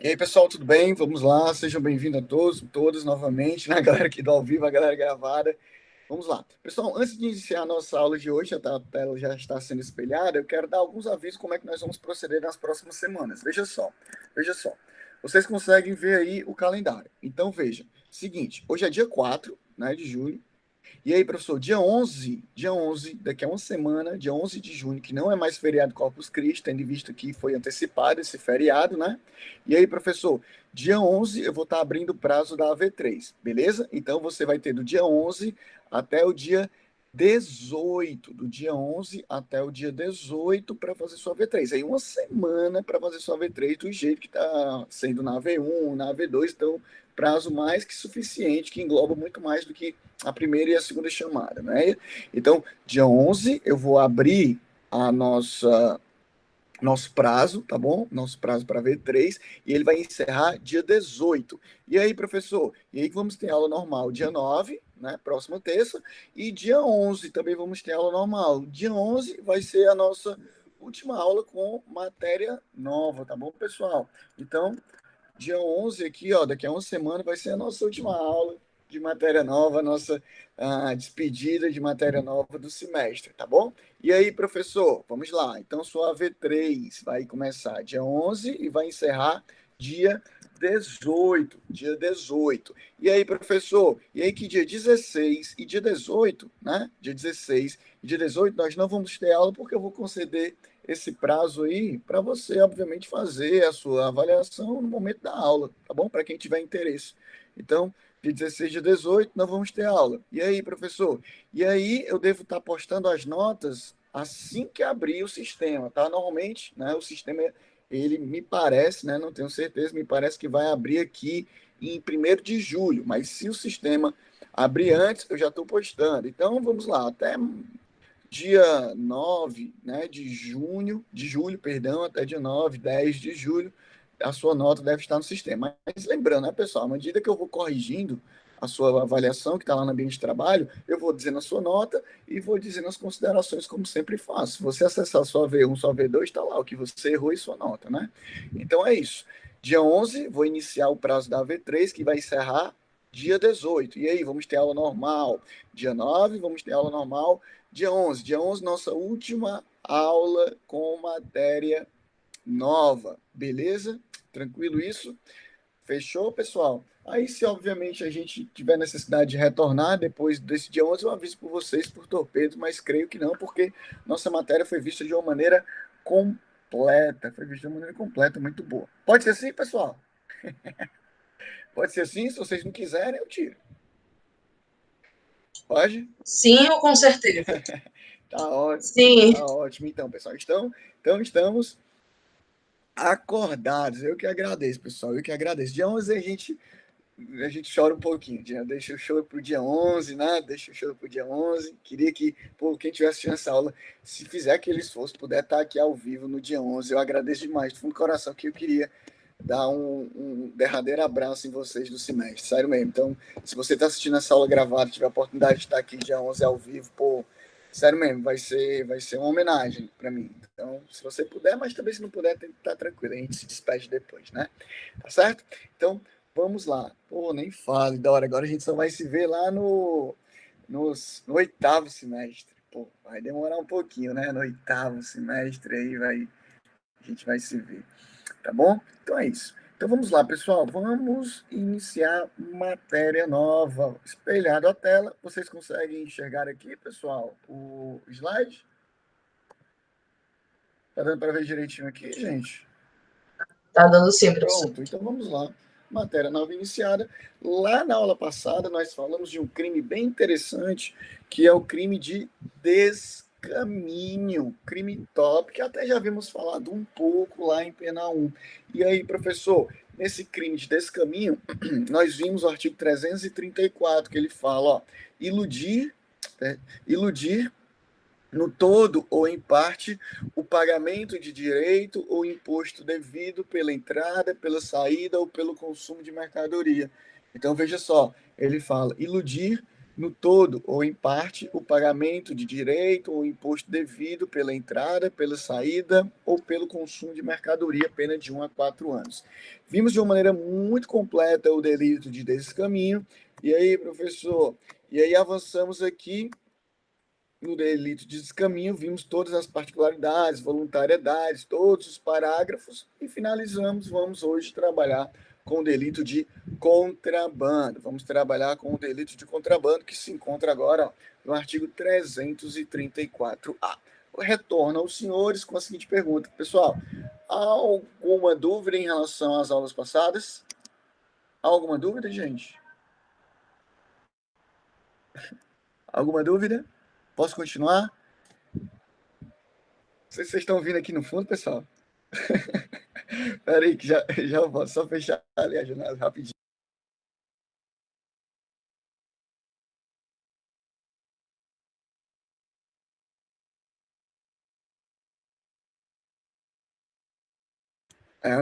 E aí, pessoal, tudo bem? Vamos lá, sejam bem-vindos a todos, todas novamente, né? A galera aqui do ao vivo, a galera gravada. Vamos lá. Pessoal, antes de iniciar a nossa aula de hoje, a tela já está sendo espelhada, eu quero dar alguns avisos como é que nós vamos proceder nas próximas semanas. Veja só. Vocês conseguem ver aí o calendário. Então, veja. Seguinte, hoje é dia 4, né, de julho. E aí, professor, dia 11, daqui a uma semana, dia 11 de junho, que não é mais feriado Corpus Christi, tendo em vista que foi antecipado esse feriado, né? E aí, professor, dia 11 eu vou estar abrindo o prazo da AV3, beleza? Então, você vai ter do dia 11 até o dia 18, do dia 11 até o dia 18 para fazer sua AV3. Aí, uma semana para fazer sua AV3 do jeito que está sendo na AV1, na AV2, então, prazo mais que suficiente, que engloba muito mais do que a primeira e a segunda chamada, né? Então, dia 11 eu vou abrir a nosso prazo, tá bom? Nosso prazo para V3, e ele vai encerrar dia 18. E aí, professor? E aí que vamos ter aula normal dia 9, né? Próxima terça, e dia 11 também vamos ter aula normal. Dia 11 vai ser a nossa última aula com matéria nova, tá bom, pessoal? Então, dia 11 aqui, ó, daqui a uma semana vai ser a nossa última aula de matéria nova, a nossa despedida de matéria nova do semestre, tá bom? E aí, professor, vamos lá. Então, sua AV3 vai começar dia 11 e vai encerrar dia 18, dia 18. E aí, professor, e aí que dia 16 e dia 18, né? Dia 16 e dia 18 nós não vamos ter aula porque eu vou conceder esse prazo aí para você, obviamente, fazer a sua avaliação no momento da aula, tá bom? Para quem tiver interesse. Então, de 16 a 18, nós vamos ter aula. E aí, professor? E aí, eu devo estar postando as notas assim que abrir o sistema, tá? Normalmente, né, o sistema, ele me parece, né, não tenho certeza, me parece que vai abrir aqui em 1º de julho, mas se o sistema abrir antes, eu já estou postando. Então, vamos lá, até dia 9, né, de julho, perdão, até dia 9, 10 de julho, a sua nota deve estar no sistema. Mas lembrando, né, pessoal, à medida que eu vou corrigindo a sua avaliação, que está lá no ambiente de trabalho, eu vou dizendo a sua nota e vou dizendo as considerações, como sempre faço. Se você acessar só V1, só V2, está lá o que você errou e sua nota, né? Então é isso. Dia 11, vou iniciar o prazo da V3, que vai encerrar dia 18. E aí, vamos ter aula normal. Dia 9, vamos ter aula normal. Dia 11, nossa última aula com matéria nova, beleza? Tranquilo isso? Fechou, pessoal? Aí, se obviamente a gente tiver necessidade de retornar depois desse dia 11, eu aviso por vocês por torpedo, mas creio que não, porque nossa matéria foi vista de uma maneira completa, muito boa. Pode ser assim, pessoal? Pode ser assim, se vocês não quiserem, eu tiro. Pode? Sim, com certeza. Tá ótimo, Sim. tá ótimo. Então, pessoal, então estamos acordados. Eu que agradeço, pessoal. Eu que agradeço. Dia 11 a gente chora um pouquinho. Deixa o choro pro dia 11, né? Deixa o choro pro dia 11. Queria que, pô, quem tivesse assistindo essa aula, se fizer aquele esforço, puder estar aqui ao vivo no dia 11. Eu agradeço demais, do fundo do coração, que eu queria dar um derradeiro abraço em vocês do semestre. Sério mesmo. Então, se você está assistindo essa aula gravada, tiver a oportunidade de estar aqui dia 11 ao vivo, pô, sério mesmo, vai ser uma homenagem para mim. Então, se você puder, mas também se não puder, tá tranquilo, a gente se despede depois, né? Tá certo? Então, vamos lá. Pô, nem fale, da hora. Agora a gente só vai se ver lá no 8º semestre. Pô, vai demorar um pouquinho, né? No 8º semestre aí a gente vai se ver. Tá bom? Então é isso. Então vamos lá, pessoal. Vamos iniciar matéria nova. Espelhado a tela. Vocês conseguem enxergar aqui, pessoal, o slide? Tá dando para ver direitinho aqui, gente? Tá dando sim, professor. Pronto, então vamos lá. Matéria nova iniciada. Lá na aula passada, nós falamos de um crime bem interessante, que é o crime de descaminho. Crime top, que até já havíamos falado um pouco lá em Pena 1. E aí, professor, nesse crime de descaminho, nós vimos o artigo 334, que ele fala, ó, iludir, iludir no todo ou em parte, o pagamento de direito ou imposto devido pela entrada, pela saída ou pelo consumo de mercadoria. Então, veja só, ele fala iludir no todo ou em parte, o pagamento de direito ou imposto devido pela entrada, pela saída ou pelo consumo de mercadoria, pena de 1 a 4 anos. Vimos de uma maneira muito completa o delito de descaminho. E aí, professor, e aí avançamos aqui no delito de descaminho, vimos todas as particularidades, voluntariedades, todos os parágrafos e finalizamos. Vamos hoje trabalhar com o delito de contrabando. Vamos trabalhar com o delito de contrabando que se encontra agora no artigo 334-A. Eu retorno aos senhores com a seguinte pergunta. Pessoal, há alguma dúvida em relação às aulas passadas? Há alguma dúvida, gente? Alguma dúvida? Posso continuar? Não sei se vocês estão ouvindo aqui no fundo, pessoal. Peraí, que já vou só fechar ali a janela rapidinho.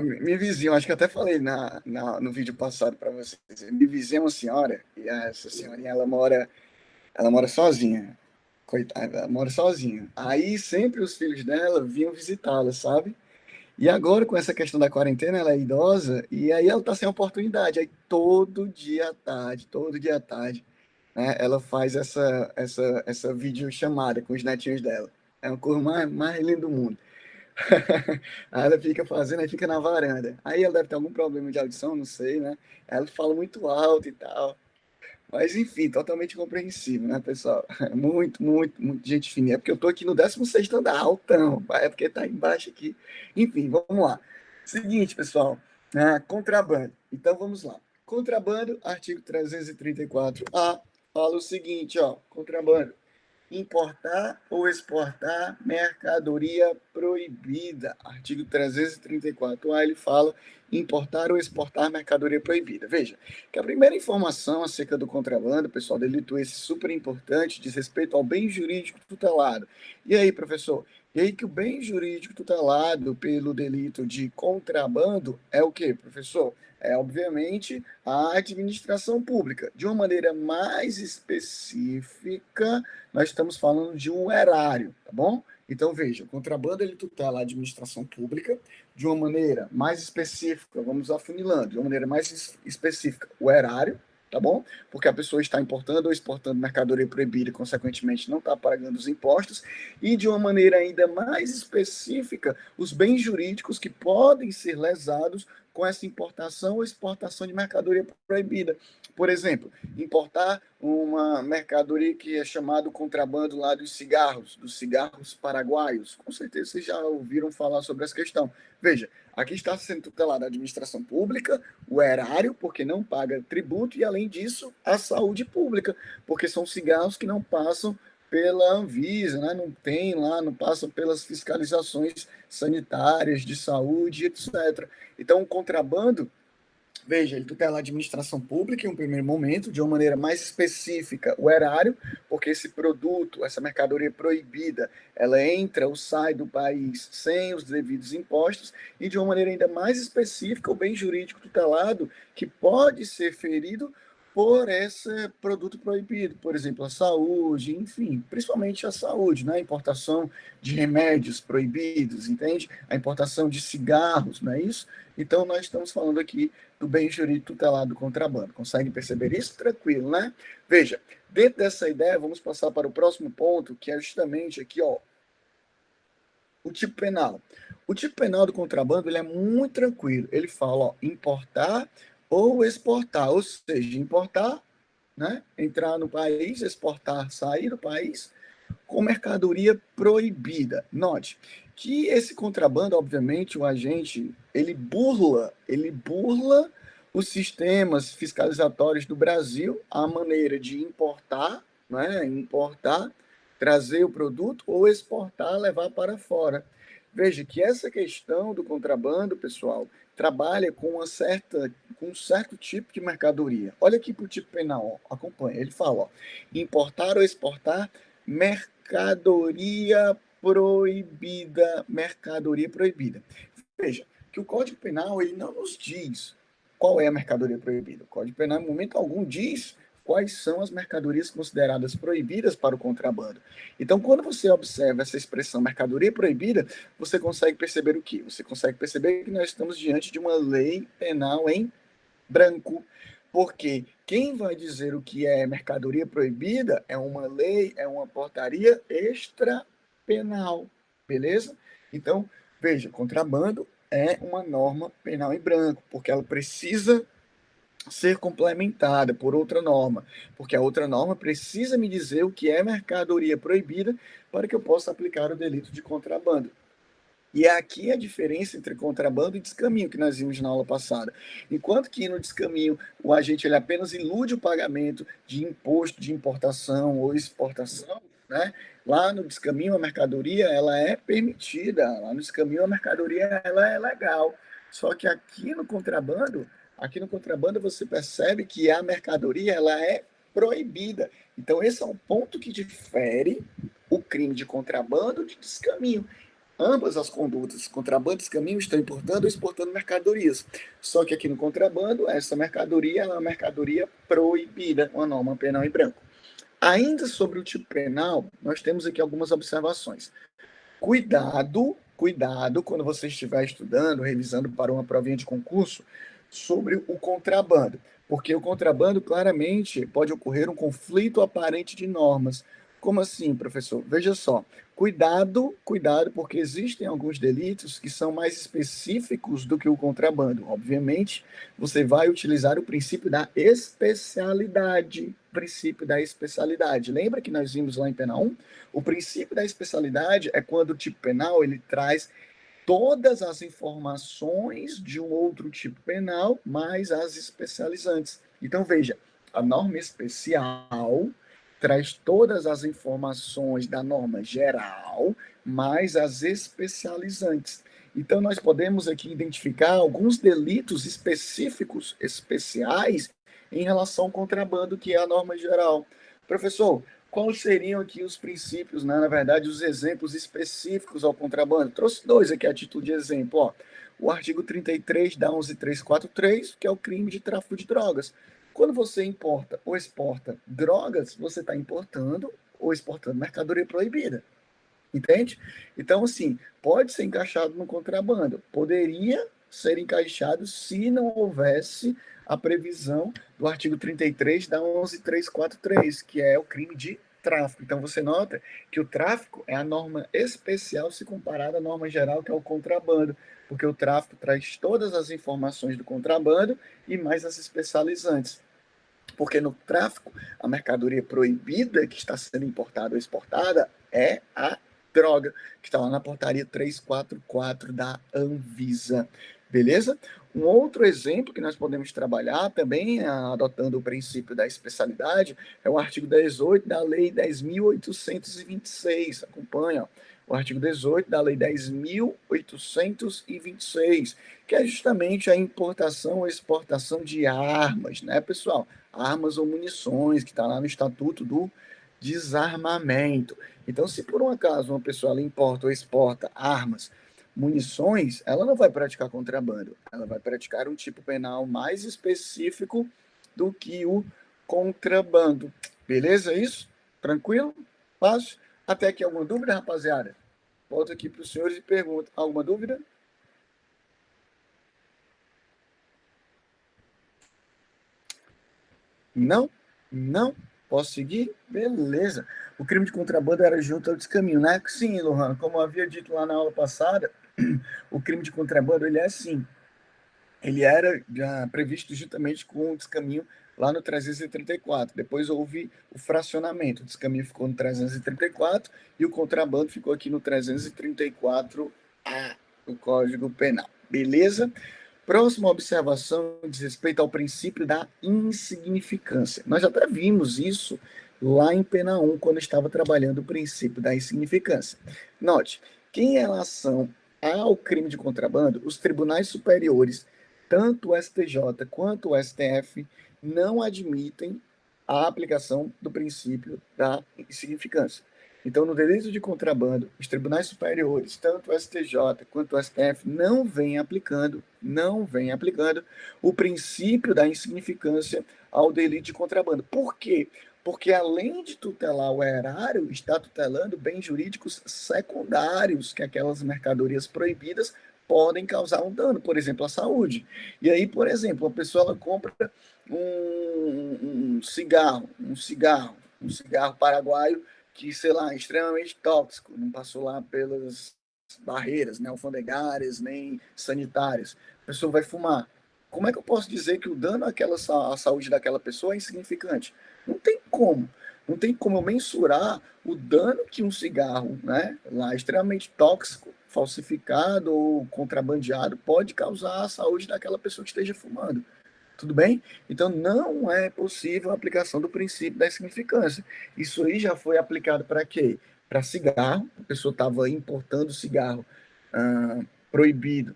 Minha vizinha, acho que eu até falei no vídeo passado para vocês. Minha vizinha é uma senhora, e essa senhorinha, ela mora sozinha. Coitada, ela mora sozinha. Aí sempre os filhos dela vinham visitá-la, sabe? E agora, com essa questão da quarentena, ela é idosa, e aí ela tá sem oportunidade. Aí todo dia à tarde, né, ela faz essa videochamada com os netinhos dela. É uma coisa mais linda do mundo. Aí ela fica fazendo, aí fica na varanda. Aí ela deve ter algum problema de audição, não sei, né? Ela fala muito alto e tal. Mas, enfim, totalmente compreensível, né, pessoal? Muito gente fininha. É porque eu tô aqui no 16º andar, altão. É porque tá embaixo aqui. Enfim, vamos lá. Seguinte, pessoal. Contrabando. Então, vamos lá. Contrabando, artigo 334-A, fala o seguinte, ó. Contrabando: importar ou exportar mercadoria proibida. Artigo 334-A, ele fala importar ou exportar mercadoria proibida. Veja, que a primeira informação acerca do contrabando, pessoal, delito esse super importante, diz respeito ao bem jurídico tutelado. E aí, professor? E aí que o bem jurídico tutelado pelo delito de contrabando é o quê, professor? É, obviamente, a administração pública. De uma maneira mais específica, nós estamos falando de um erário, tá bom? Então, veja, o contrabando ele tutela a administração pública de uma maneira mais específica, vamos afunilando, de uma maneira mais específica, o erário, tá bom? Porque a pessoa está importando ou exportando mercadoria proibida e, consequentemente, não está pagando os impostos, e de uma maneira ainda mais específica, os bens jurídicos que podem ser lesados com essa importação ou exportação de mercadoria proibida. Por exemplo, importar uma mercadoria que é chamado contrabando lá dos cigarros paraguaios. Com certeza vocês já ouviram falar sobre essa questão. Veja, aqui está sendo tutelada a administração pública, o erário, porque não paga tributo, e além disso, a saúde pública, porque são cigarros que não passam pela Anvisa, né? Não tem lá, não passam pelas fiscalizações sanitárias, de saúde, etc. Então, o contrabando, veja, ele tutela a administração pública em um primeiro momento, de uma maneira mais específica, o erário, porque esse produto, essa mercadoria proibida, ela entra ou sai do país sem os devidos impostos, e de uma maneira ainda mais específica, o bem jurídico tutelado, que pode ser ferido por esse produto proibido, por exemplo, a saúde, enfim, principalmente a saúde, né? A importação de remédios proibidos, entende? A importação de cigarros, não é isso? Então, nós estamos falando aqui do bem jurídico tutelado do contrabando. Conseguem perceber isso? Tranquilo, né? Veja, dentro dessa ideia, vamos passar para o próximo ponto, que é justamente aqui, ó, o tipo penal. O tipo penal do contrabando, ele é muito tranquilo. Ele fala, ó, importar ou exportar, ou seja, importar, né, entrar no país, exportar, sair do país, com mercadoria proibida. Note que esse contrabando, obviamente, o agente, ele burla os sistemas fiscalizatórios do Brasil, a maneira de importar, né, importar, trazer o produto ou exportar, levar para fora. Veja que essa questão do contrabando, pessoal, trabalha com um certo tipo de mercadoria. Olha aqui para o tipo penal, ó, acompanha. Ele fala, ó, importar ou exportar mercadoria proibida, mercadoria proibida. Veja, que o Código Penal ele não nos diz qual é a mercadoria proibida. O Código Penal, em momento algum, diz quais são as mercadorias consideradas proibidas para o contrabando. Então, quando você observa essa expressão mercadoria proibida, você consegue perceber o quê? Você consegue perceber que nós estamos diante de uma lei penal em branco, porque quem vai dizer o que é mercadoria proibida é uma lei, é uma portaria extrapenal, beleza? Então, veja, contrabando é uma norma penal em branco, porque ela precisa ser complementada por outra norma, porque a outra norma precisa me dizer o que é mercadoria proibida para que eu possa aplicar o delito de contrabando. E é aqui a diferença entre contrabando e descaminho que nós vimos na aula passada. Enquanto que no descaminho o agente ele apenas ilude o pagamento de imposto de importação ou exportação, né? Lá no descaminho a mercadoria ela é permitida, lá no descaminho a mercadoria ela é legal. Só que aqui no contrabando você percebe que a mercadoria ela é proibida. Então esse é um ponto que difere o crime de contrabando de descaminho. Ambas as condutas, contrabando e descaminho, estão importando ou exportando mercadorias. Só que aqui no contrabando, essa mercadoria é uma mercadoria proibida, uma norma penal em branco. Ainda sobre o tipo penal, nós temos aqui algumas observações. Cuidado quando você estiver estudando, revisando para uma provinha de concurso, sobre o contrabando, porque o contrabando claramente pode ocorrer um conflito aparente de normas. Como assim, professor? Veja só, cuidado, porque existem alguns delitos que são mais específicos do que o contrabando. Obviamente, você vai utilizar o princípio da especialidade. Princípio da especialidade. Lembra que nós vimos lá em Pena 1? O princípio da especialidade é quando o tipo penal ele traz todas as informações de um outro tipo penal, mais as especializantes. Então, veja, a norma especial traz todas as informações da norma geral, mais as especializantes. Então, nós podemos aqui identificar alguns delitos específicos, especiais, em relação ao contrabando, que é a norma geral. Professor, quais seriam aqui os princípios, né? Na verdade, os exemplos específicos ao contrabando? Trouxe dois aqui a título de exemplo. Ó. O artigo 33 da 11343, que é o crime de tráfico de drogas. Quando você importa ou exporta drogas, você está importando ou exportando mercadoria proibida. Entende? Então, assim, pode ser encaixado no contrabando. Poderia ser encaixado se não houvesse a previsão do artigo 33 da 11343, que é o crime de tráfico. Então, você nota que o tráfico é a norma especial se comparada à norma geral, que é o contrabando, porque o tráfico traz todas as informações do contrabando e mais as especializantes. Porque no tráfico, a mercadoria proibida que está sendo importada ou exportada é a droga, que está lá na portaria 344 da Anvisa. Beleza? Um outro exemplo que nós podemos trabalhar também, adotando o princípio da especialidade, é o artigo 18 da Lei 10.826. Acompanha, ó. O artigo 18 da Lei 10.826, que é justamente a importação ou exportação de armas, né, pessoal? Armas ou munições, que está lá no Estatuto do Desarmamento. Então, se por um acaso uma pessoa ela importa ou exporta armas, munições, ela não vai praticar contrabando, ela vai praticar um tipo penal mais específico do que o contrabando. Beleza? É isso? Tranquilo? Fácil? Até aqui alguma dúvida, rapaziada? Volto aqui para os senhores e pergunto. Alguma dúvida? Não? Não? Posso seguir? Beleza. O crime de contrabando era junto ao descaminho, né? Sim, Lohan, como eu havia dito lá na aula passada, o crime de contrabando, ele é assim, ele era já previsto justamente com o descaminho lá no 334. Depois houve o fracionamento. O descaminho ficou no 334 e o contrabando ficou aqui no 334A do Código Penal. Beleza? Próxima observação diz respeito ao princípio da insignificância. Nós até vimos isso lá em Pena 1, quando estava trabalhando o princípio da insignificância. Note que, em relação ao crime de contrabando, os tribunais superiores, tanto o STJ quanto o STF, não admitem a aplicação do princípio da insignificância. Então, no delito de contrabando, os tribunais superiores, tanto o STJ quanto o STF, não vêm aplicando o princípio da insignificância ao delito de contrabando. Por quê? Porque, além de tutelar o erário, está tutelando bens jurídicos secundários, que aquelas mercadorias proibidas podem causar um dano, por exemplo, à saúde. E aí, por exemplo, a pessoa ela compra um cigarro paraguaio que, sei lá, é extremamente tóxico, não passou lá pelas barreiras, né, alfandegárias, nem sanitárias. A pessoa vai fumar. Como é que eu posso dizer que o dano à saúde daquela pessoa é insignificante? Não tem como. Não tem como eu mensurar o dano que um cigarro, né, lá extremamente tóxico, falsificado ou contrabandeado pode causar à saúde daquela pessoa que esteja fumando. Tudo bem? Então, não é possível a aplicação do princípio da insignificância. Isso aí já foi aplicado para quê? Para cigarro. A pessoa estava importando cigarro proibido,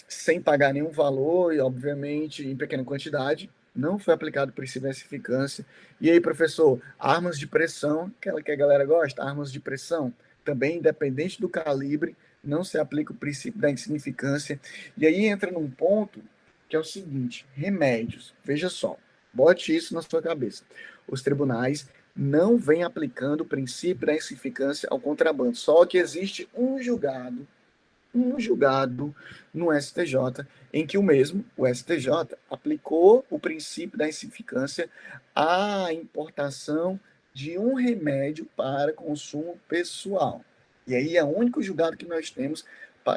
sem pagar nenhum valor e, obviamente, em pequena quantidade. Não foi aplicado o princípio da insignificância. E aí, professor, armas de pressão, aquela que a galera gosta, armas de pressão, também, independente do calibre, não se aplica o princípio da insignificância. E aí entra num ponto que é o seguinte: remédios. Veja só, bote isso na sua cabeça. Os tribunais não vêm aplicando o princípio da insignificância ao contrabando. Só que existe um julgado no STJ, em que o STJ, aplicou o princípio da insignificância à importação de um remédio para consumo pessoal. E aí é o único julgado que nós temos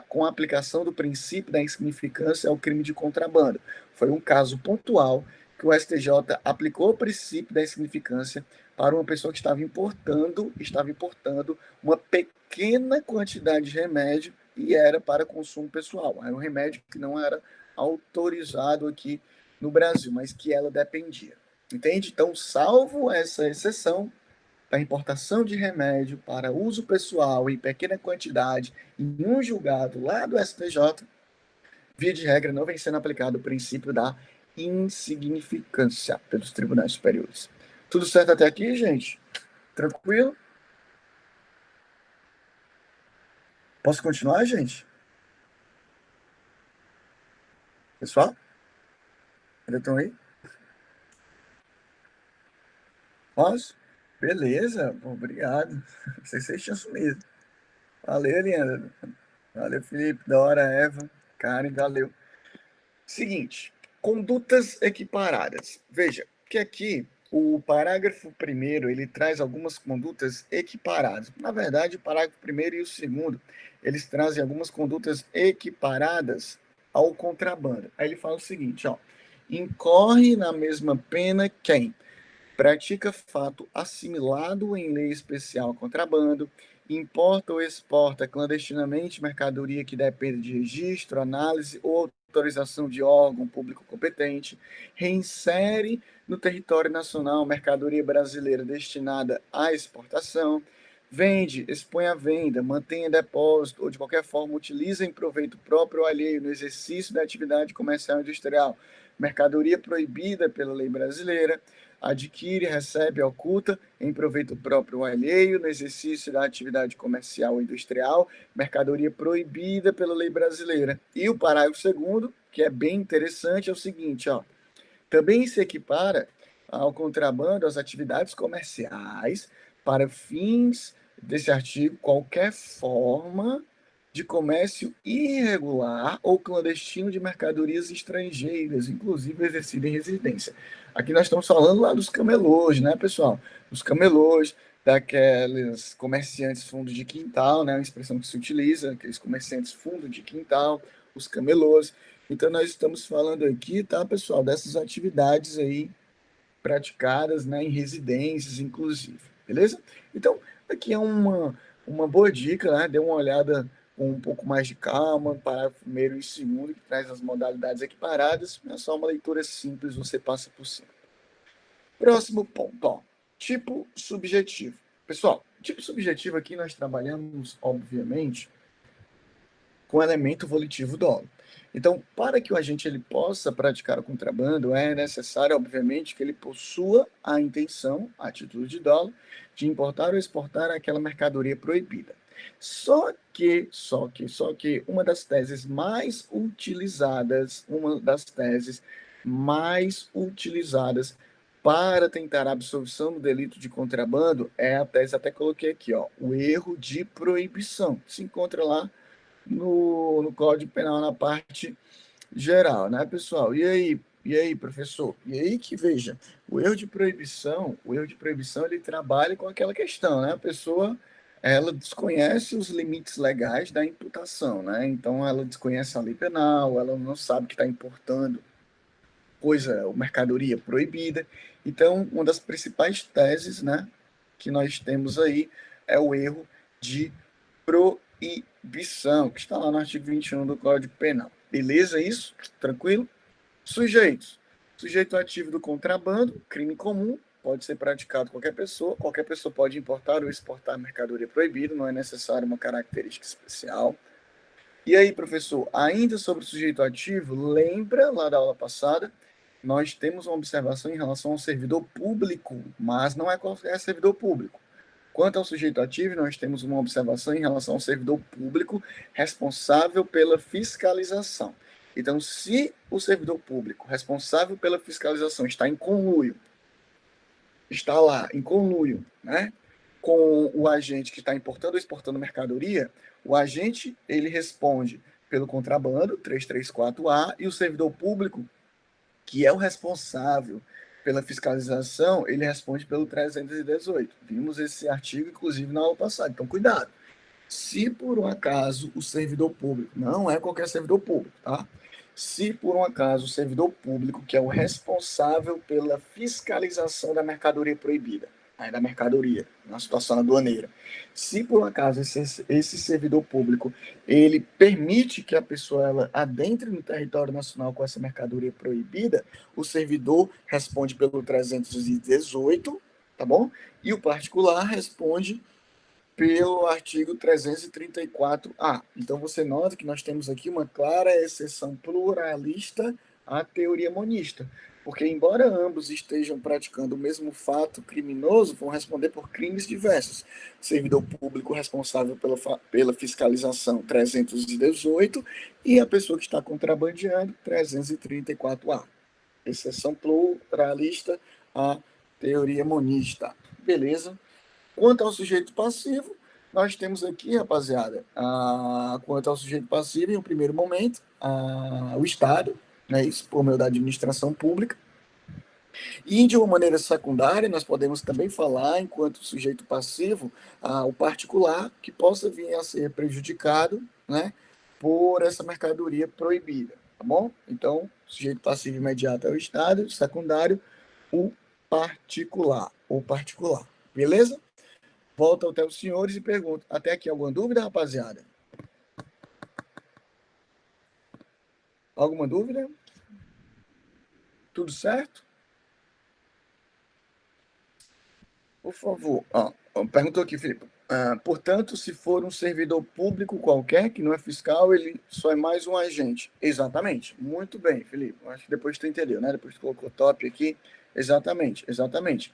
com a aplicação do princípio da insignificância ao crime de contrabando. Foi um caso pontual que o STJ aplicou o princípio da insignificância para uma pessoa que estava importando uma pequena quantidade de remédio e era para consumo pessoal. Era um remédio que não era autorizado aqui no Brasil, mas que ela dependia. Entende? Então, salvo essa exceção da importação de remédio para uso pessoal em pequena quantidade em um julgado lá do STJ, via de regra não vem sendo aplicado o princípio da insignificância pelos tribunais superiores. Tudo certo até aqui, gente? Tranquilo? Posso continuar, gente? Pessoal? Ainda estão aí? Posso? Beleza, obrigado. Vocês tinham sumido. Valeu, Leandro. Valeu, Felipe, Dora, Eva, Karen, valeu. Seguinte, condutas equiparadas. Veja que aqui o parágrafo primeiro ele traz algumas condutas equiparadas. Na verdade, o parágrafo primeiro e o segundo eles trazem algumas condutas equiparadas ao contrabando. Aí ele fala o seguinte, ó: incorre na mesma pena quem pratica fato assimilado em lei especial ao contrabando, importa ou exporta clandestinamente mercadoria que depende de registro, análise ou autorização de órgão público competente, reinsere no território nacional mercadoria brasileira destinada à exportação, vende, expõe à venda, mantém em depósito ou de qualquer forma utiliza em proveito próprio ou alheio no exercício da atividade comercial e industrial mercadoria proibida pela lei brasileira, adquire, recebe, oculta em proveito próprio ou alheio no exercício da atividade comercial ou industrial, mercadoria proibida pela lei brasileira. E o parágrafo segundo, que é bem interessante, é o seguinte, ó: também se equipara ao contrabando às atividades comerciais para fins desse artigo qualquer forma de comércio irregular ou clandestino de mercadorias estrangeiras, inclusive exercida em residência. Aqui nós estamos falando lá dos camelôs, né, pessoal? Os camelôs, daqueles comerciantes fundo de quintal, né, a expressão que se utiliza, aqueles comerciantes fundo de quintal, os camelôs. Então, nós estamos falando aqui, tá, pessoal, dessas atividades aí praticadas, né, em residências, inclusive, beleza? Então, aqui é uma boa dica, né? Dê uma olhada com um pouco mais de calma, parágrafo primeiro e segundo, que traz as modalidades equiparadas. É só uma leitura simples, você passa por cima. Próximo ponto, ó, tipo subjetivo. Pessoal, tipo subjetivo aqui nós trabalhamos, obviamente, com elemento volitivo dolo. Então, para que o agente ele possa praticar o contrabando, é necessário, obviamente, que ele possua a intenção, a título de dolo, de importar ou exportar aquela mercadoria proibida. Só que uma das teses mais utilizadas para tentar a absolvição do delito de contrabando é a tese, até coloquei aqui, ó, o erro de proibição. Se encontra lá no Código Penal, na parte geral, né, pessoal? E aí, professor? E aí que veja, o erro de proibição, ele trabalha com aquela questão, né? A pessoa, ela desconhece os limites legais da imputação, né? Então, ela desconhece a lei penal, ela não sabe que está importando coisa, ou mercadoria proibida. Então, uma das principais teses, né, que nós temos aí é o erro de proibição, que está lá no artigo 21 do Código Penal. Beleza isso? Tranquilo? Sujeitos. Sujeito ativo do contrabando, crime comum, pode ser praticado qualquer pessoa pode importar ou exportar mercadoria proibida, não é necessário uma característica especial. E aí, professor, ainda sobre o sujeito ativo, lembra lá da aula passada, nós temos uma observação em relação ao servidor público, mas não é qualquer servidor público. Quanto ao sujeito ativo, nós temos uma observação em relação ao servidor público responsável pela fiscalização. Então, se o servidor público responsável pela fiscalização está lá em conluio, né, com o agente que está importando ou exportando mercadoria, o agente ele responde pelo contrabando 334A e o servidor público, que é o responsável pela fiscalização, ele responde pelo 318. Vimos esse artigo, inclusive, na aula passada. Então, cuidado. Se por um acaso o servidor público, não é qualquer servidor público, tá? Se por um acaso o servidor público, que é o responsável pela fiscalização da mercadoria proibida, da mercadoria, na situação aduaneira, se por um acaso esse servidor público, ele permite que a pessoa ela adentre no território nacional com essa mercadoria proibida, o servidor responde pelo 318, tá bom? E o particular responde pelo artigo 334-A. Então, você nota que nós temos aqui uma clara exceção pluralista à teoria monista, porque, embora ambos estejam praticando o mesmo fato criminoso, vão responder por crimes diversos. Servidor público responsável pela fiscalização 318 e a pessoa que está contrabandeando 334-A. Exceção pluralista à teoria monista. Beleza? Quanto ao sujeito passivo, nós temos aqui, rapaziada, quanto ao sujeito passivo, em um primeiro momento, o Estado, né, isso por meio da administração pública, e de uma maneira secundária, nós podemos também falar, enquanto sujeito passivo, o particular que possa vir a ser prejudicado, né, por essa mercadoria proibida, tá bom? Então, sujeito passivo imediato é o Estado, secundário, o particular, beleza? Volto até os senhores e pergunto: até aqui alguma dúvida, rapaziada? Alguma dúvida? Tudo certo? Por favor. Perguntou aqui, Felipe. Portanto, se for um servidor público qualquer, que não é fiscal, ele só é mais um agente. Exatamente. Muito bem, Felipe. Acho que depois tu entendeu, né? Depois tu colocou top aqui. Exatamente, exatamente.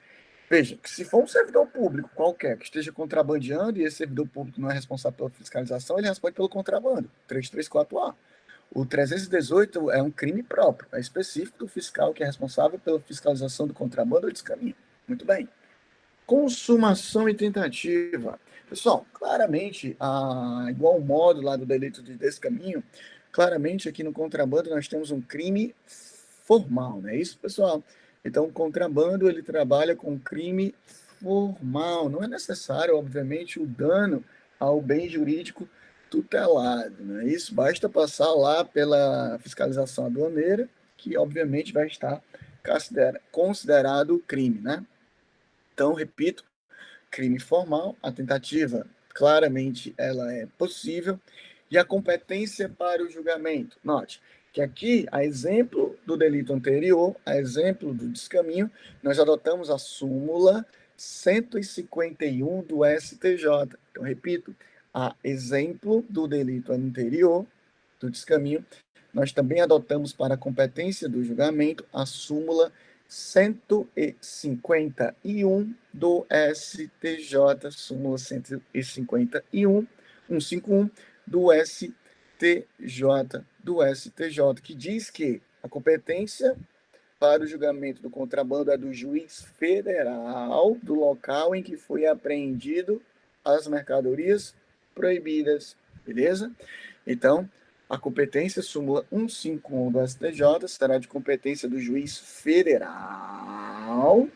Veja, que se for um servidor público qualquer que esteja contrabandeando e esse servidor público não é responsável pela fiscalização, ele responde pelo contrabando, 334A. O 318 é um crime próprio, é específico do fiscal que é responsável pela fiscalização do contrabando ou descaminho. Muito bem. Consumação e tentativa. Pessoal, claramente, igual o modo lá do delito de descaminho, claramente aqui no contrabando nós temos um crime formal, não é isso, pessoal? Então, o contrabando, ele trabalha com crime formal. Não é necessário, obviamente, o dano ao bem jurídico tutelado, não é isso? Basta passar lá pela fiscalização aduaneira, que, obviamente, vai estar considerado crime, né? Então, repito, crime formal, a tentativa, claramente, ela é possível, e a competência para o julgamento. Note que aqui, a exemplo do delito anterior, a exemplo do descaminho, nós adotamos a súmula 151 do STJ. Então, repito, a exemplo do delito anterior, do descaminho, nós também adotamos para a competência do julgamento a súmula 151 do STJ, súmula 151, 151 do STJ, que diz que a competência para o julgamento do contrabando é do juiz federal do local em que foi apreendido as mercadorias proibidas, beleza? Então, a competência súmula 151 do STJ será de competência do juiz federal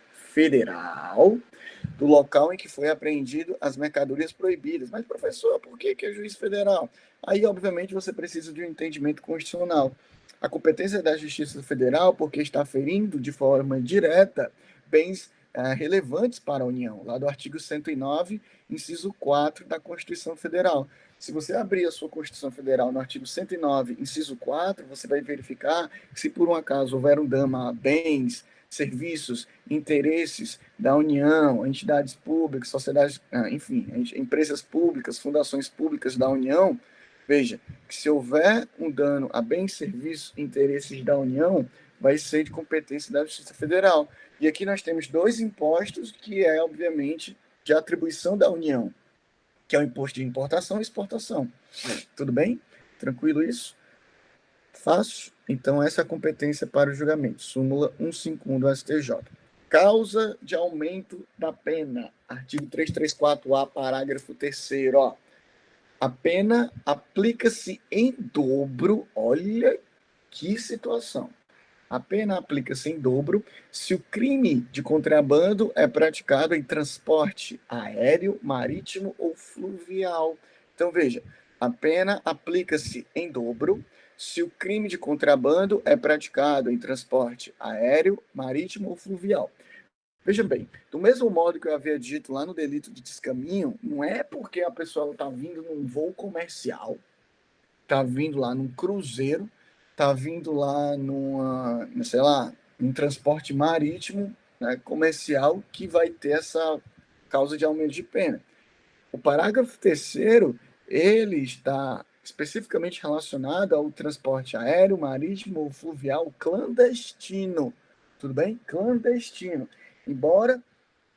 do local em que foi apreendido as mercadorias proibidas. Mas, professor, por que é juiz federal? Aí, obviamente, você precisa de um entendimento constitucional. A competência da Justiça Federal, porque está ferindo de forma direta bens relevantes para a União, lá do artigo 109, inciso 4 da Constituição Federal. Se você abrir a sua Constituição Federal no artigo 109, inciso 4, você vai verificar que se por um acaso houver um dano a bens, serviços, interesses da União, entidades públicas, sociedades, enfim, empresas públicas, fundações públicas da União, veja, que se houver um dano a bens, serviços, interesses da União, vai ser de competência da Justiça Federal. E aqui nós temos dois impostos que é, obviamente, de atribuição da União, que é o imposto de importação e exportação. Tudo bem? Tranquilo isso? Fácil? Então, essa é a competência para o julgamento. Súmula 151 do STJ. Causa de aumento da pena. Artigo 334-A, parágrafo 3º. Ó. A pena aplica-se em dobro. Olha que situação. A pena aplica-se em dobro se o crime de contrabando é praticado em transporte aéreo, marítimo ou fluvial. Então, veja, a pena aplica-se em dobro se o crime de contrabando é praticado em transporte aéreo, marítimo ou fluvial. Veja bem, do mesmo modo que eu havia dito lá no delito de descaminho, não é porque a pessoa está vindo num voo comercial, está vindo lá num cruzeiro, está vindo lá numa, sei lá, um transporte marítimo, né, comercial, que vai ter essa causa de aumento de pena. O parágrafo 3º, ele está especificamente relacionado ao transporte aéreo, marítimo ou fluvial clandestino. Tudo bem? Clandestino. Embora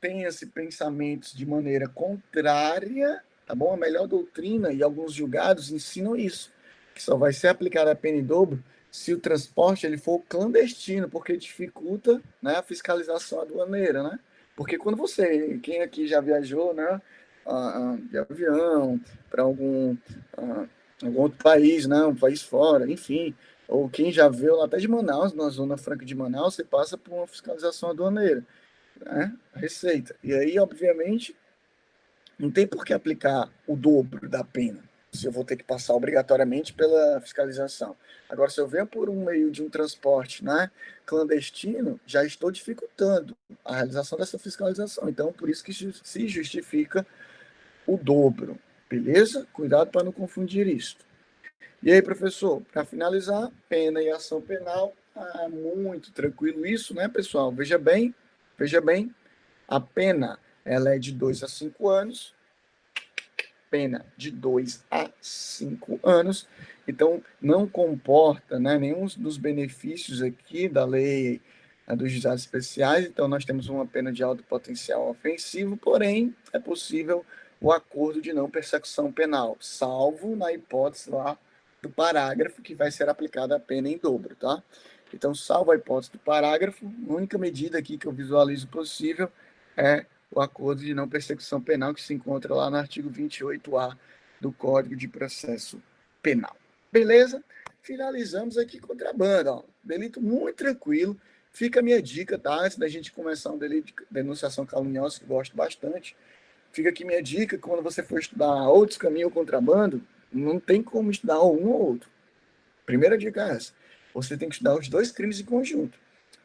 tenha-se pensamentos de maneira contrária, tá bom? A melhor doutrina e alguns julgados ensinam isso, que só vai ser aplicada a pena em dobro se o transporte ele for clandestino, porque dificulta, né, a fiscalização aduaneira, né? Porque quando você, quem aqui já viajou, né, de avião para algum outro país, né, um país fora, enfim, ou quem já veio lá até de Manaus, na Zona Franca de Manaus, você passa por uma fiscalização aduaneira, né, a Receita. E aí, obviamente, não tem por que aplicar o dobro da pena, se eu vou ter que passar obrigatoriamente pela fiscalização. Agora, se eu venho por um meio de um transporte, né, clandestino, já estou dificultando a realização dessa fiscalização. Então, por isso que se justifica o dobro, beleza? Cuidado para não confundir isso. E aí, professor, para finalizar, pena e ação penal, muito tranquilo isso, né, pessoal? Veja bem, a pena ela é de 2 a 5 anos, pena de 2 a 5 anos, então não comporta, né, nenhum dos benefícios aqui da lei dos juizados especiais, então nós temos uma pena de alto potencial ofensivo, porém é possível o acordo de não persecução penal, salvo na hipótese lá do parágrafo que vai ser aplicada a pena em dobro, tá? Então, salvo a hipótese do parágrafo, a única medida aqui que eu visualizo possível é o acordo de não persecução penal que se encontra lá no artigo 28A do Código de Processo Penal. Beleza? Finalizamos aqui contrabando, ó. Delito muito tranquilo. Fica a minha dica, tá? Antes da gente começar um delito de denunciação caluniosa, que eu gosto bastante, fica aqui minha dica, quando você for estudar outros caminhos ou contrabando, não tem como estudar um ou outro. Primeira dica é essa. Você tem que estudar os dois crimes em conjunto.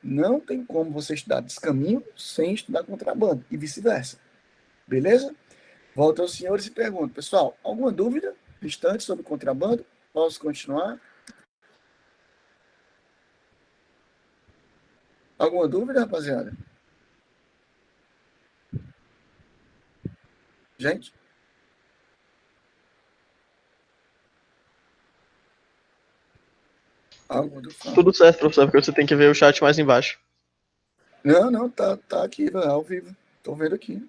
Não tem como você estudar descaminho sem estudar contrabando, e vice-versa. Beleza? Volto aos senhores e pergunto, pessoal, alguma dúvida restante sobre contrabando? Posso continuar? Alguma dúvida, rapaziada? Gente? Algo do fala. Tudo certo, professor, porque você tem que ver o chat mais embaixo. Não, tá aqui, ao vivo. Tô vendo aqui.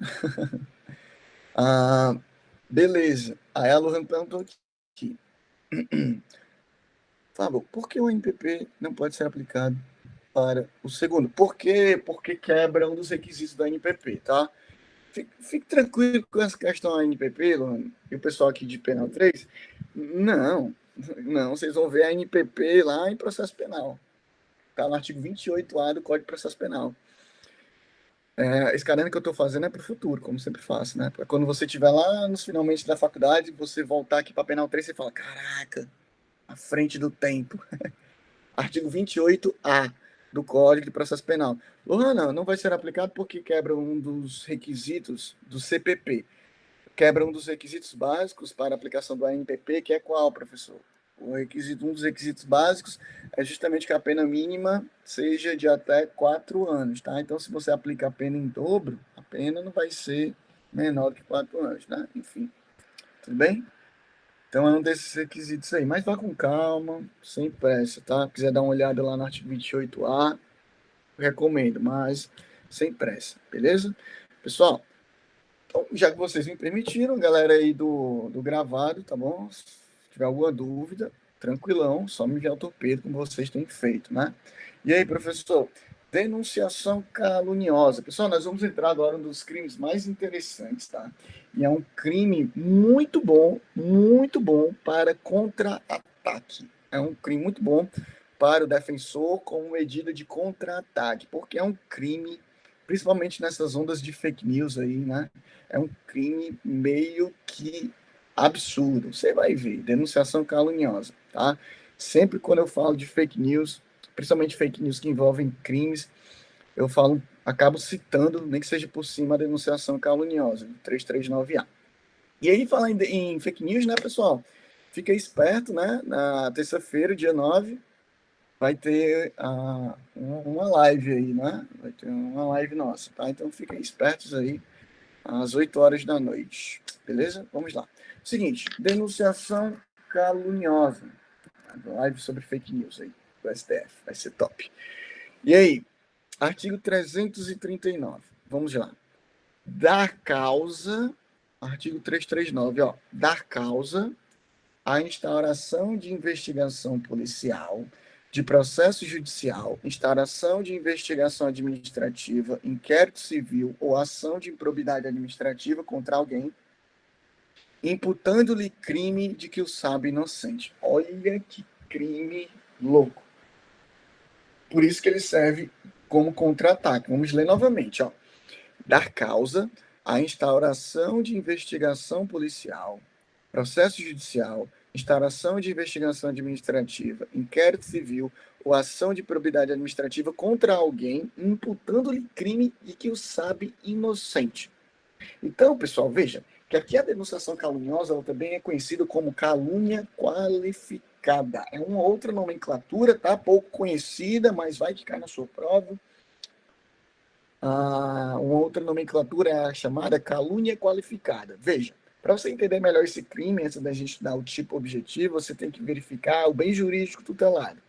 Beleza. Aí a Lohan perguntou aqui. Fábio, por que o NPP não pode ser aplicado para o segundo? Por quê? Porque quebra um dos requisitos da NPP, tá? Fique tranquilo com essa questão da NPP, Lohan, e o pessoal aqui de Penal 3. Não, vocês vão ver a NPP lá em processo penal. Tá no artigo 28A do Código de Processo Penal. Esse caderno que eu estou fazendo é para o futuro, como sempre faço, né? Pra quando você estiver lá nos finalmente da faculdade, você voltar aqui para Penal 3 e fala, caraca, à frente do tempo. Artigo 28A do Código de Processo Penal. Lohana, não vai ser aplicado porque quebra um dos requisitos do CPP. Quebra um dos requisitos básicos para a aplicação do ANPP, que é qual, professor? Um dos requisitos básicos é justamente que a pena mínima seja de até 4 anos, tá? Então, se você aplica a pena em dobro, a pena não vai ser menor do que 4 anos, né? Enfim, tudo bem? Então, é um desses requisitos aí. Mas vá com calma, sem pressa, tá? Se quiser dar uma olhada lá no artigo 28A, eu recomendo, mas sem pressa, beleza? Pessoal, então, já que vocês me permitiram, galera aí do gravado, tá bom? Se tiver alguma dúvida, tranquilão, só me enviar o torpedo, como vocês têm feito, né? E aí, professor, denunciação caluniosa. Pessoal, nós vamos entrar agora um dos crimes mais interessantes, tá? E é um crime muito bom para contra-ataque. É um crime muito bom para o defensor como medida de contra-ataque, porque é um crime, principalmente nessas ondas de fake news aí, né? É um crime meio que absurdo. Você vai ver, denunciação caluniosa, tá? Sempre quando eu falo de fake news, principalmente fake news que envolvem crimes, eu acabo citando, nem que seja por cima, a denunciação caluniosa, 339A. E aí, falar em fake news, né, pessoal? Fica esperto, né? Na terça-feira, dia 9, vai ter uma live aí, né? Vai ter uma live nossa, tá? Então, fiquem espertos aí às 8 horas da noite. Beleza? Vamos lá. Seguinte, denunciação caluniosa. Live sobre fake news aí do STF. Vai ser top. E aí, artigo 339. Vamos lá. Dar causa, artigo 339, ó. Dar causa à instauração de investigação policial, de processo judicial, instauração de investigação administrativa, inquérito civil ou ação de improbidade administrativa contra alguém, imputando-lhe crime de que o sabe inocente. Olha que crime louco. Por isso que ele serve como contra-ataque. Vamos ler novamente, ó. Dar causa à instauração de investigação policial, processo judicial, instauração de investigação administrativa, inquérito civil ou ação de probidade administrativa contra alguém, imputando-lhe crime de que o sabe inocente. Então, pessoal, veja que aqui a denunciação caluniosa ela também é conhecida como calúnia qualificada. É uma outra nomenclatura, tá? Pouco conhecida, mas vai que cai na sua prova. Uma outra nomenclatura é a chamada calúnia qualificada. Veja, para você entender melhor esse crime, antes da gente dar o tipo objetivo, você tem que verificar o bem jurídico tutelado.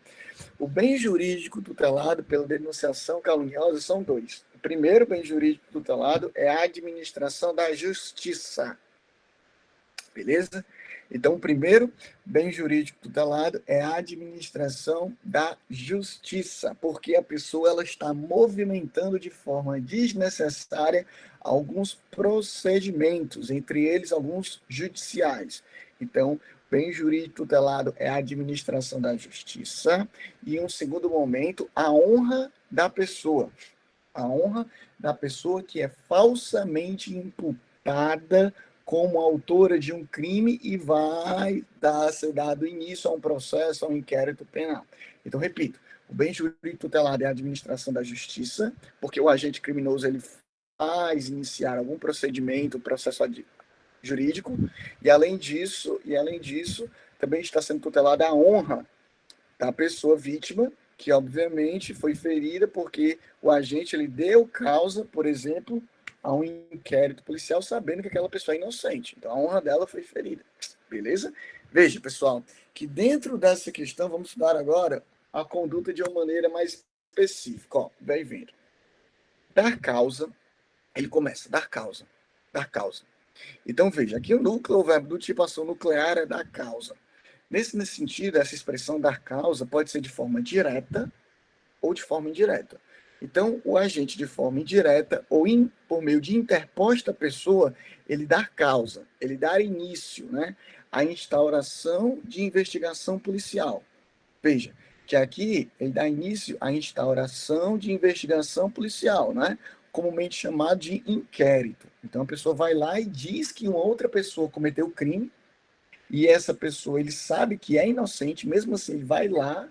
O bem jurídico tutelado pela denunciação caluniosa são dois. O primeiro bem jurídico tutelado é a administração da justiça. Beleza? Então, o primeiro bem jurídico tutelado é a administração da justiça, porque a pessoa ela está movimentando de forma desnecessária alguns procedimentos, entre eles alguns judiciais. Então, bem jurídico tutelado é a administração da justiça e, em um segundo momento, a honra da pessoa. A honra da pessoa que é falsamente imputada como autora de um crime e vai ser dado início a um processo, a um inquérito penal. Então, repito, o bem jurídico tutelado é a administração da justiça, porque o agente criminoso ele faz iniciar algum procedimento, processo jurídico, e além disso, também está sendo tutelada a honra da pessoa vítima, que obviamente foi ferida porque o agente ele deu causa, por exemplo, a um inquérito policial sabendo que aquela pessoa é inocente. Então a honra dela foi ferida. Beleza? Veja, pessoal, que dentro dessa questão, vamos estudar agora a conduta de uma maneira mais específica. Ó, vai vendo. Dar causa, ele começa, dar causa, dar causa. Então, veja, aqui o núcleo, o verbo do tipo ação nuclear é dar causa. Nesse sentido, essa expressão dar causa pode ser de forma direta ou de forma indireta. Então, o agente de forma indireta ou por meio de interposta pessoa, ele dá causa, ele dá início, né, à instauração de investigação policial. Veja, que aqui ele dá início à instauração de investigação policial, né, comumente chamado de inquérito. Então, a pessoa vai lá e diz que uma outra pessoa cometeu o crime, e essa pessoa, ele sabe que é inocente, mesmo assim, ele vai lá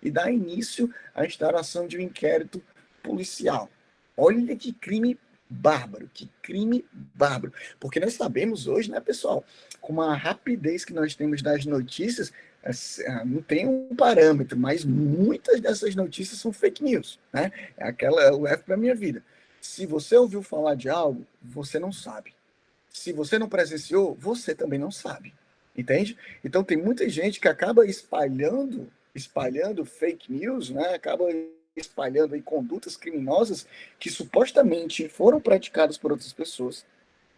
e dá início à instauração de um inquérito policial. Olha que crime bárbaro, que crime bárbaro. Porque nós sabemos hoje, né, pessoal, com a rapidez que nós temos das notícias, não tem um parâmetro, mas muitas dessas notícias são fake news, né? É aquela, o F para minha vida. Se você ouviu falar de algo, você não sabe. Se você não presenciou, você também não sabe. Entende? Então tem muita gente que acaba espalhando fake news, né? Acaba espalhando aí condutas criminosas que supostamente foram praticadas por outras pessoas,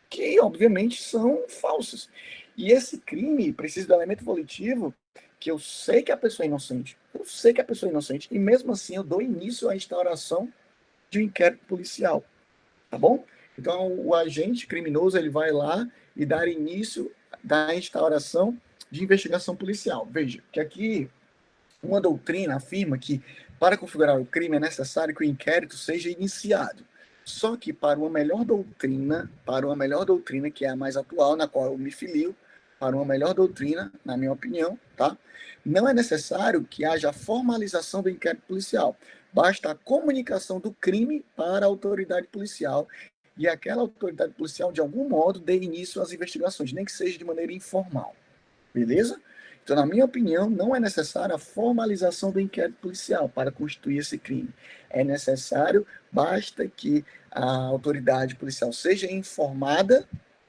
que obviamente são falsas. E esse crime precisa do elemento volitivo que eu sei que a pessoa é inocente. Eu sei que a pessoa é inocente. E mesmo assim eu dou início à instauração de um inquérito policial. Tá bom? Então, o agente criminoso ele vai lá e dar início da instauração de investigação policial. Veja, que aqui uma doutrina afirma que para configurar o crime é necessário que o inquérito seja iniciado. Só que para uma melhor doutrina, que é a mais atual, na qual eu me filio, para uma melhor doutrina, na minha opinião, tá? Não é necessário que haja a formalização do inquérito policial. Basta a comunicação do crime para a autoridade policial e aquela autoridade policial, de algum modo, dê início às investigações, nem que seja de maneira informal. Beleza? Então, na minha opinião, não é necessária a formalização do inquérito policial para constituir esse crime. É necessário, basta que a autoridade policial seja informada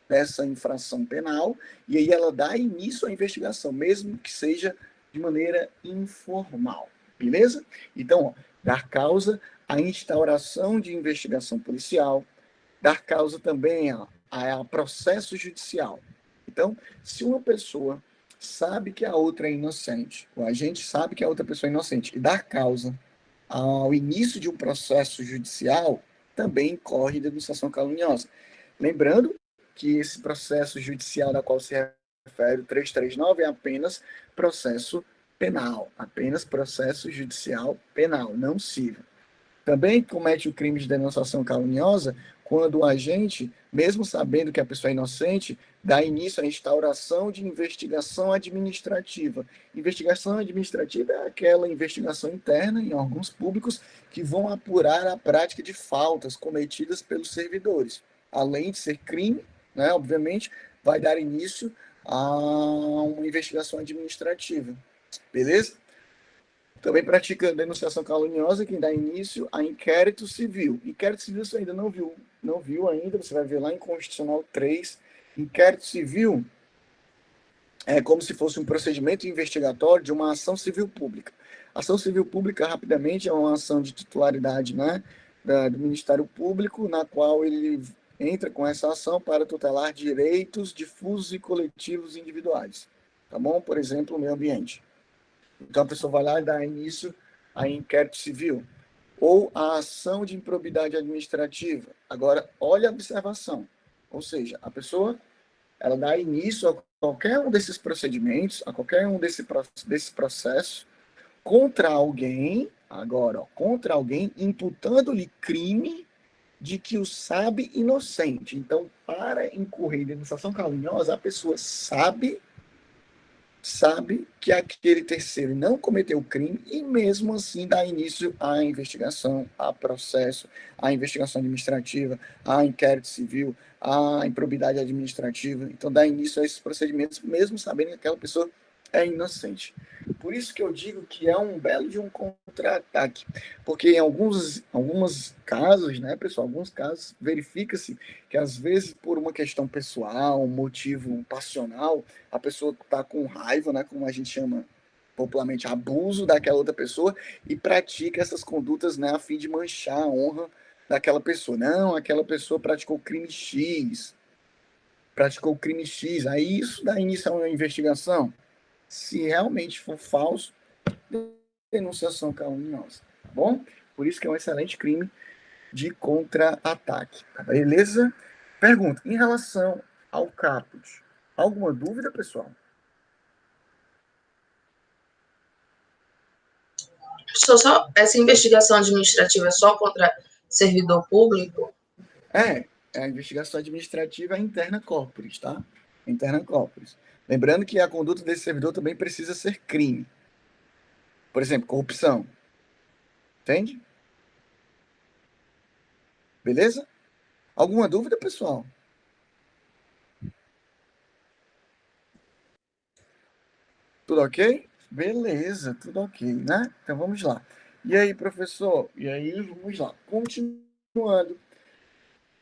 dessa infração penal e aí ela dá início à investigação, mesmo que seja de maneira informal. Beleza? Então, ó, dar causa à instauração de investigação policial, dar causa também a processo judicial. Então, se uma pessoa sabe que a outra é inocente, ou a gente sabe que a outra pessoa é inocente, e dá causa ao início de um processo judicial, também incorre denunciação caluniosa. Lembrando que esse processo judicial da qual se refere o 339 é apenas processo penal, apenas processo judicial penal, não civil. Também comete o crime de denunciação caluniosa quando o agente, mesmo sabendo que a pessoa é inocente, dá início à instauração de investigação administrativa. Investigação administrativa é aquela investigação interna em órgãos públicos que vão apurar a prática de faltas cometidas pelos servidores. Além de ser crime, né, obviamente, vai dar início a uma investigação administrativa. Beleza? Também pratica denunciação caluniosa, quem dá início a inquérito civil. Inquérito civil você ainda não viu ainda, você vai ver lá em Constitucional 3. Inquérito civil é como se fosse um procedimento investigatório de uma ação civil pública. Ação civil pública, rapidamente, é uma ação de titularidade, né, do Ministério Público, na qual ele entra com essa ação para tutelar direitos difusos e coletivos individuais. Tá bom? Por exemplo, o meio ambiente. Então, a pessoa vai lá e dá início a inquérito civil. Ou a ação de improbidade administrativa. Agora, olha a observação. Ou seja, a pessoa ela dá início a qualquer um desses procedimentos, a qualquer um desse processo, contra alguém, agora, ó, contra alguém, imputando-lhe crime de que o sabe inocente. Então, para incorrer em denunciação caluniosa, a pessoa sabe que aquele terceiro não cometeu o crime e mesmo assim dá início à investigação, a processo, à investigação administrativa, a inquérito civil, à improbidade administrativa. Então dá início a esses procedimentos mesmo sabendo que aquela pessoa é inocente. Por isso que eu digo que é um belo de um contra-ataque, porque em alguns casos, né, pessoal, alguns casos verifica-se que às vezes por uma questão pessoal, um motivo passional, a pessoa está com raiva, né, como a gente chama popularmente abuso daquela outra pessoa e pratica essas condutas, né, a fim de manchar a honra daquela pessoa. Não, aquela pessoa praticou crime X, aí isso dá início a uma investigação. Se realmente for falso, denunciação caluniosa, tá bom? Por isso que é um excelente crime de contra-ataque, tá beleza? Pergunta, em relação ao caput, alguma dúvida, pessoal? Só essa investigação administrativa é só contra servidor público? A investigação administrativa é interna corporis, tá? Interna corporis. Lembrando que a conduta desse servidor também precisa ser crime. Por exemplo, corrupção. Entende? Beleza? Alguma dúvida, pessoal? Tudo ok? Beleza, tudo ok, né? Então vamos lá. E aí, professor? E aí, vamos lá. Continuando.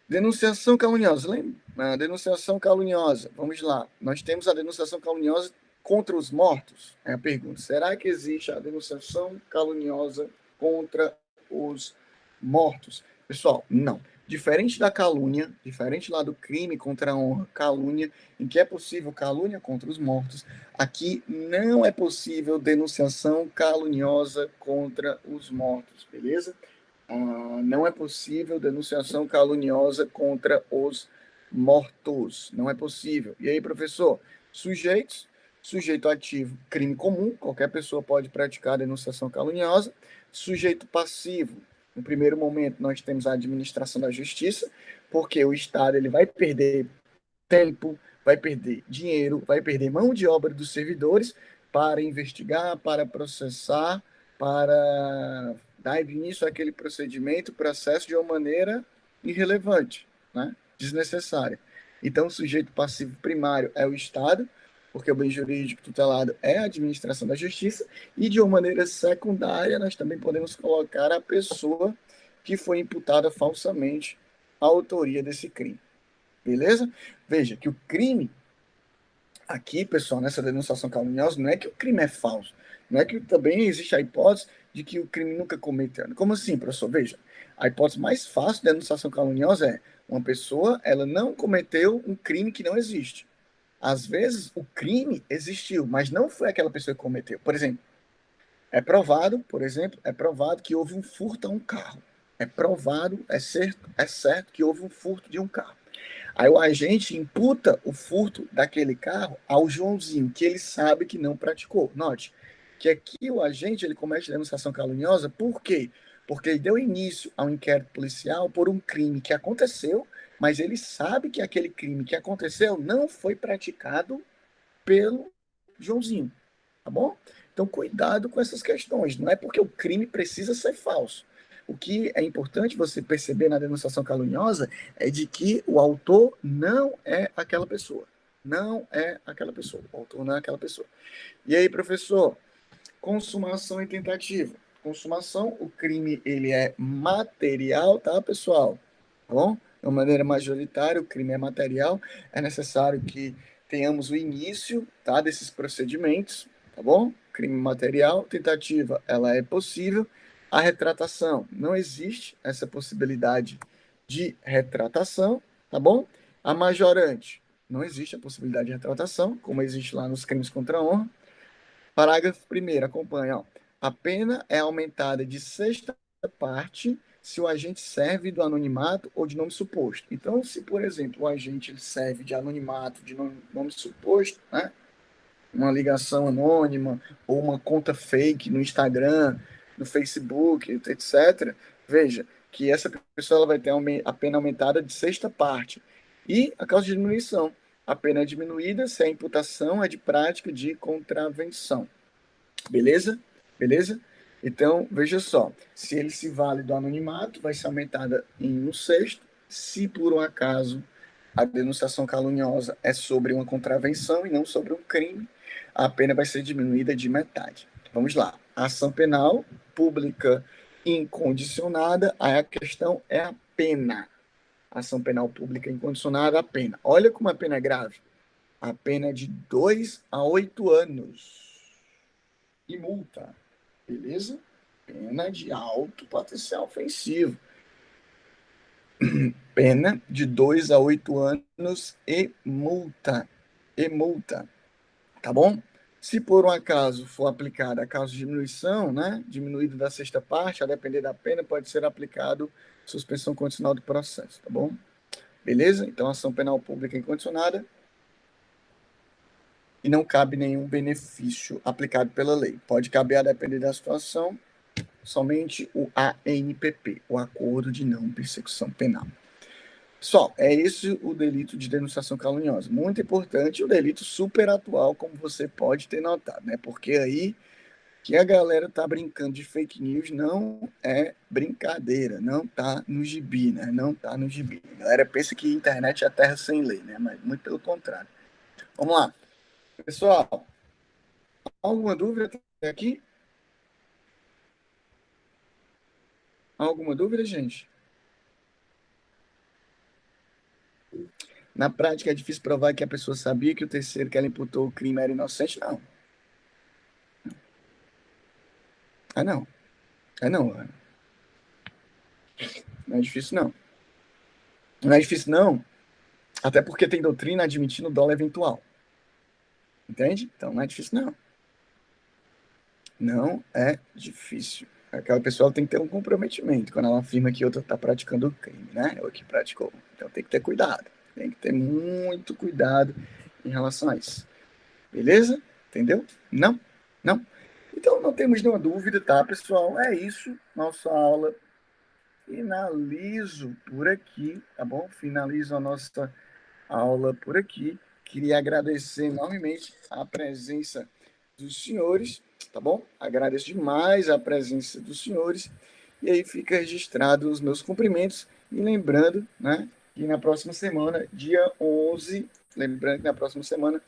Denunciação caluniosa. Lembra? Denunciação caluniosa. Vamos lá. Nós temos a denunciação caluniosa contra os mortos. É a pergunta. Será que existe a denunciação caluniosa contra os mortos? Pessoal, não. Diferente da calúnia, diferente lá do crime contra a honra, calúnia, em que é possível calúnia contra os mortos, aqui não é possível denunciação caluniosa contra os mortos, beleza? Não é possível denunciação caluniosa contra os mortos. Não é possível. E aí, professor? Sujeitos. Sujeito ativo, crime comum. Qualquer pessoa pode praticar denunciação caluniosa. Sujeito passivo. No primeiro momento, nós temos a administração da justiça, porque o Estado ele vai perder tempo, vai perder dinheiro, vai perder mão de obra dos servidores para investigar, para processar, para dar início àquele procedimento, processo de uma maneira irrelevante, né? Desnecessária. Então, o sujeito passivo primário é o Estado, porque o bem jurídico tutelado é a administração da justiça, e de uma maneira secundária, nós também podemos colocar a pessoa que foi imputada falsamente a autoria desse crime. Beleza? Veja que o crime, aqui, pessoal, nessa denunciação caluniosa, não é que o crime é falso. Não é que também existe a hipótese de que o crime nunca cometeu. Como assim, professor? Veja, a hipótese mais fácil de denunciação caluniosa é uma pessoa, ela não cometeu um crime que não existe. Às vezes, o crime existiu, mas não foi aquela pessoa que cometeu. Por exemplo, é provado que houve um furto a um carro. É certo que houve um furto de um carro. Aí o agente imputa o furto daquele carro ao Joãozinho, que ele sabe que não praticou. Note que aqui o agente ele comete denunciação caluniosa, por quê? Porque ele deu início a um inquérito policial por um crime que aconteceu, mas ele sabe que aquele crime que aconteceu não foi praticado pelo Joãozinho, tá bom? Então, cuidado com essas questões. Não é porque o crime precisa ser falso. O que é importante você perceber na denunciação caluniosa é de que o autor não é aquela pessoa. Não é aquela pessoa. O autor não é aquela pessoa. E aí, professor, consumação e tentativa. Consumação, o crime ele é material, tá, pessoal? Tá bom? De uma maneira majoritária, o crime é material. É necessário que tenhamos o início, tá, desses procedimentos, tá bom? Crime material, tentativa, ela é possível. A retratação, não existe essa possibilidade de retratação, tá bom? A majorante, não existe a possibilidade de retratação, como existe lá nos crimes contra a honra. Parágrafo 1º, acompanha. Ó. A pena é aumentada de sexta parte se o agente serve do anonimato ou de nome suposto. Então, se, por exemplo, o agente serve de anonimato, de nome suposto, né? Uma ligação anônima ou uma conta fake no Instagram, no Facebook, etc., veja que essa pessoa ela vai ter a pena aumentada de sexta parte. E a causa de diminuição. A pena é diminuída se a imputação é de prática de contravenção. Beleza? Beleza? Então, veja só. Se ele se vale do anonimato, vai ser aumentada em um sexto. Se por um acaso a denunciação caluniosa é sobre uma contravenção e não sobre um crime, a pena vai ser diminuída de metade. Vamos lá. A ação penal pública incondicionada, aí a questão é a pena. Ação penal pública incondicionada, a pena. Olha como a pena é grave. A pena é de 2 a 8 anos. e multa. Beleza? Pena de alto potencial ofensivo. Pena de 2 a 8 anos e multa. E multa. Tá bom? Se por um acaso for aplicada a caso de diminuição, né, diminuído da sexta parte, a depender da pena, pode ser aplicado suspensão condicional do processo, tá bom? Beleza? Então, ação penal pública incondicionada e não cabe nenhum benefício aplicado pela lei. Pode caber, a depender da situação, somente o ANPP, o Acordo de Não Persecução Penal. Pessoal, é esse o delito de denunciação caluniosa. Muito importante, o delito super atual, como você pode ter notado, né? Porque aí que a galera tá brincando de fake news não é brincadeira, não tá no gibi, né? Não tá no gibi. A galera pensa que a internet é a terra sem lei, né? Mas muito pelo contrário. Vamos lá. Pessoal, alguma dúvida até aqui? Alguma dúvida, gente? Na prática, é difícil provar que a pessoa sabia que o terceiro que ela imputou o crime era inocente? Não. Ah, não. É não, Ana. Não é difícil, não. Não é difícil, não. Até porque tem doutrina admitindo dolo eventual. Entende? Então não é difícil, não. Não é difícil. Aquela pessoa tem que ter um comprometimento quando ela afirma que outra está praticando o crime, né? Ou que praticou. Então tem que ter cuidado. Tem que ter muito cuidado em relação a isso. Beleza? Entendeu? Não? Não? Então não temos nenhuma dúvida, tá, pessoal? É isso. Nossa aula. Finalizo por aqui, tá bom? Finalizo a nossa aula por aqui. Queria agradecer enormemente a presença dos senhores, tá bom? Agradeço demais a presença dos senhores. E aí fica registrado os meus cumprimentos. E lembrando, né, que na próxima semana, dia 11, lembrando que na próxima semana,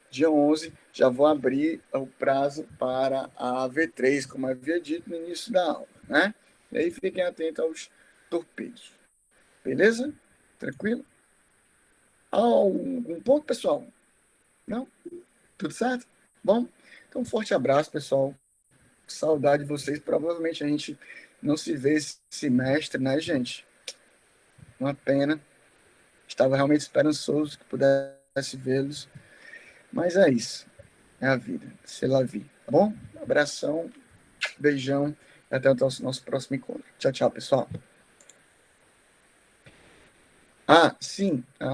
dia 11, já vou abrir o prazo para a V3, como havia dito no início da aula, né? E aí fiquem atentos aos torpedos. Beleza? Tranquilo? Algum ponto, pessoal? Não? Tudo certo? Bom, então um forte abraço, pessoal. Saudade de vocês. Provavelmente a gente não se vê esse semestre, né, gente? Uma pena. Estava realmente esperançoso que pudesse vê-los. Mas é isso. É a vida. C'est la vie. Tá bom? Um abração, beijão e até o nosso próximo encontro. Tchau, tchau, pessoal. Ah, sim.